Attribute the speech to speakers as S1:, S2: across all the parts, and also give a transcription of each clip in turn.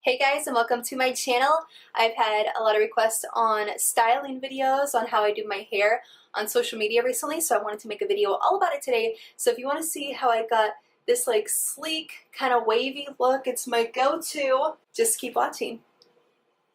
S1: Hey guys, and welcome to my channel. I've had a lot of requests on styling videos on how I do my hair on social media recently, so I wanted to make a video all about it today. So if you want to see how I got this like sleek kind of wavy look, it's my go-to, just keep watching.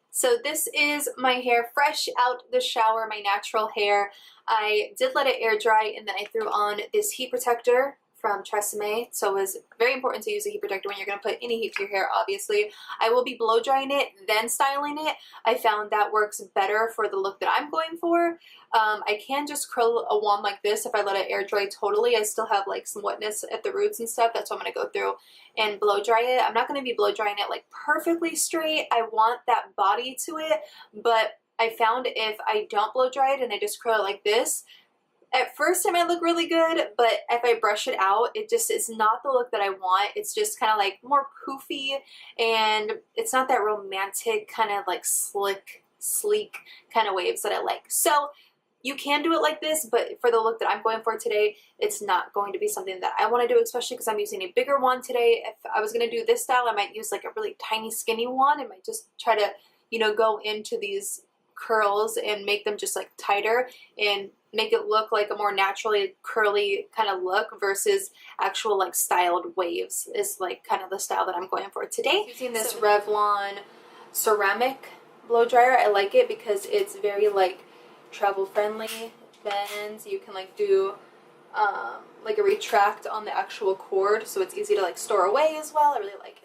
S1: So this is my hair fresh out the shower, my natural hair. I did let it air dry and then I threw on this heat protector from Tresemme. So it was very important to use a heat protector when you're going to put any heat to your hair, obviously. I will be blow drying it, then styling it. I found that works better for the look that I'm going for. I can just curl a wand like this if I let it air dry totally. I still have like some wetness at the roots and stuff. That's what I'm going to go through and blow dry it. I'm not going to be blow drying it like perfectly straight. I want that body to it, but I found if I don't blow dry it and I just curl it like this, at first it might look really good, but if I brush it out, it just is not the look that I want. It's just kind of like more poofy, and it's not that romantic kind of like slick, sleek kind of waves that I like. So you can do it like this, but for the look that I'm going for today, it's not going to be something that I want to do, especially because I'm using a bigger wand today. If I was going to do this style, I might use like a really tiny skinny wand. I might just try to, go into these curls and make them just like tighter and make it look like a more naturally curly kind of look versus actual like styled waves is like kind of the style that I'm going for today. Using this Revlon ceramic blow dryer. I like it because it's very like travel friendly, bends. You can like do like a retract on the actual cord, so it's easy to like store away as well. I really like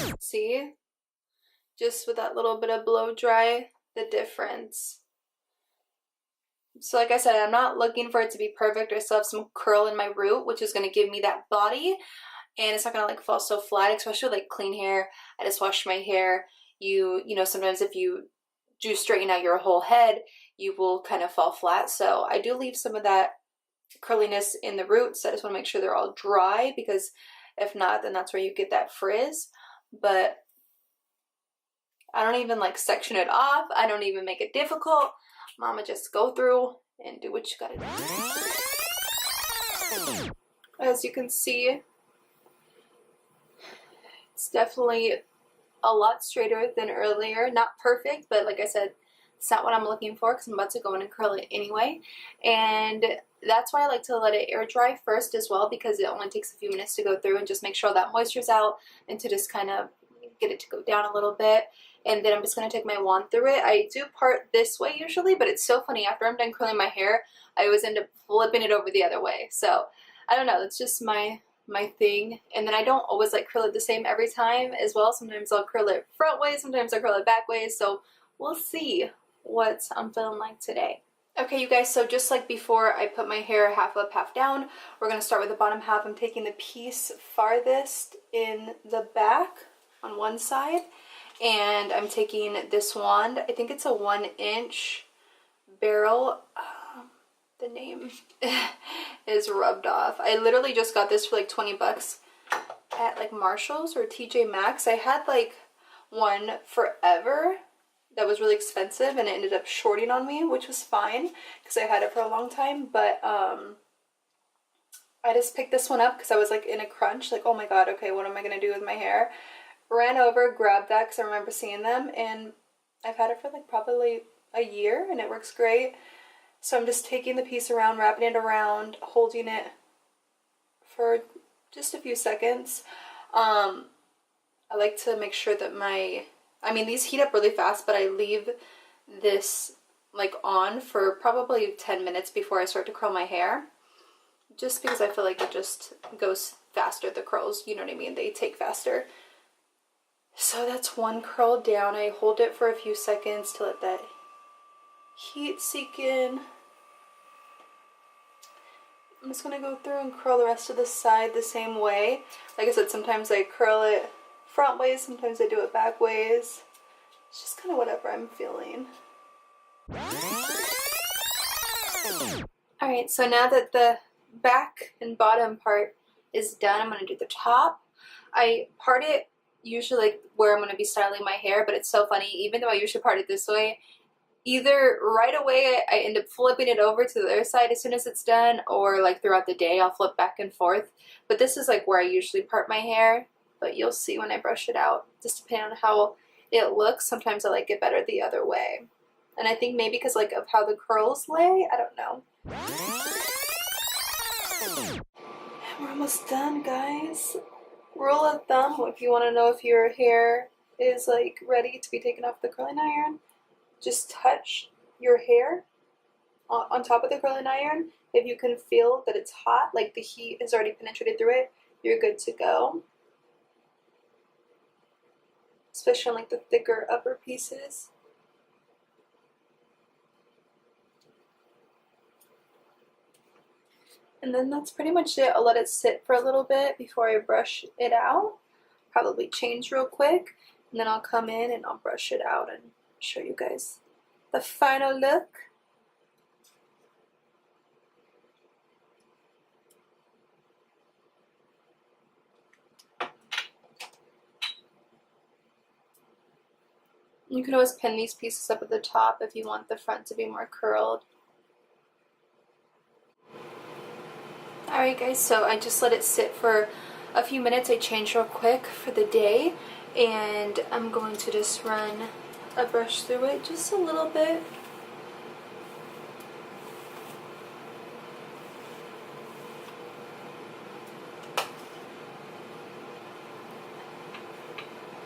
S1: it. See? Just with that little bit of blow dry, the difference. So like I said, I'm not looking for it to be perfect. I still have some curl in my root, which is going to give me that body, and it's not going to like fall so flat, especially like clean hair. I just washed my hair. You know, sometimes if you do straighten out your whole head, you will kind of fall flat. So I do leave some of that curliness in the roots. I just want to make sure they're all dry, because if not, then that's where you get that frizz. But I don't even like section it off. I don't even make it difficult. Mama, just go through and do what you gotta do. As you can see, it's definitely a lot straighter than earlier. Not perfect, but like I said, it's not what I'm looking for because I'm about to go in and curl it anyway. And that's why I like to let it air dry first as well, because it only takes a few minutes to go through and just make sure all that moisture's out and to just kind of get it to go down a little bit. And then I'm just going to take my wand through it. I do part this way usually, but it's so funny. After I'm done curling my hair, I always end up flipping it over the other way. So I don't know. That's just my thing. And then I don't always like curl it the same every time as well. Sometimes I'll curl it front way. Sometimes I'll curl it back way. So we'll see what I'm feeling like today. Okay, you guys, so just like before, I put my hair half up, half down. We're going to start with the bottom half. I'm taking the piece farthest in the back on one side. And I'm taking this wand. I think it's a 1-inch barrel. The name is rubbed off. I literally just got this for like 20 bucks at like Marshall's or TJ Maxx. I had like one forever that was really expensive and it ended up shorting on me, which was fine because I had it for a long time. But I just picked this one up because I was like in a crunch, like, oh my god, okay, what am I gonna do with my hair? Ran over, grabbed that because I remember seeing them, and I've had it for like probably a year and it works great. So I'm just taking the piece around, wrapping it around, holding it for just a few seconds. I like to make sure that these heat up really fast, but I leave this like on for probably 10 minutes before I start to curl my hair, just because I feel like it just goes faster, the curls, you know what I mean? They take faster. So that's one curl down. I hold it for a few seconds to let that heat sink in. I'm just going to go through and curl the rest of the side the same way. Like I said, sometimes I curl it front ways, sometimes I do it back ways. It's just kind of whatever I'm feeling. Alright, so now that the back and bottom part is done, I'm going to do the top. I part it usually like where I'm going to be styling my hair, but it's so funny, even though I usually part it this way, either right away I end up flipping it over to the other side as soon as it's done, or like throughout the day I'll flip back and forth. But this is like where I usually part my hair. but you'll see when I brush it out, just depending on how it looks. Sometimes I like it better the other way. And I think maybe because like of how the curls lay, I don't know. We're almost done, guys. Rule of thumb, if you want to know if your hair is like ready to be taken off the curling iron, just touch your hair on top of the curling iron. If you can feel that it's hot, like the heat has already penetrated through it, you're good to go. Especially on like the thicker upper pieces. And then that's pretty much it. I'll let it sit for a little bit before I brush it out. Probably change real quick, and then I'll come in and I'll brush it out and show you guys the final look. You can always pin these pieces up at the top if you want the front to be more curled. Alright guys, so I just let it sit for a few minutes. I changed real quick for the day, and I'm going to just run a brush through it just a little bit.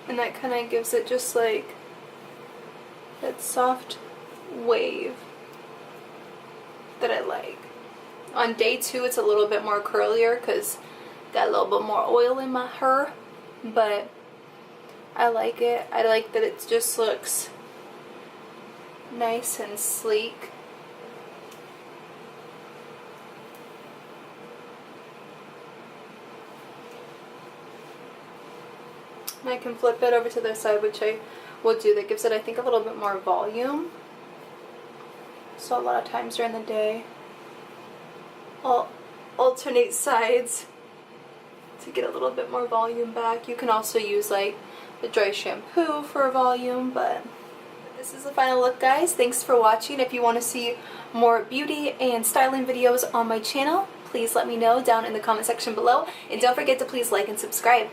S1: And that kind of gives it just like that soft wave that I like. On day 2 it's a little bit more curlier because got a little bit more oil in my hair, but I like it. I like that it just looks nice and sleek. And I can flip it over to the side, which I will do. That gives it, I think, a little bit more volume. So a lot of times during the day I'll alternate sides to get a little bit more volume back. You can also use like the dry shampoo for volume, but this is the final look, guys. Thanks for watching. If you want to see more beauty and styling videos on my channel, please let me know down in the comment section below, and don't forget to please like and subscribe.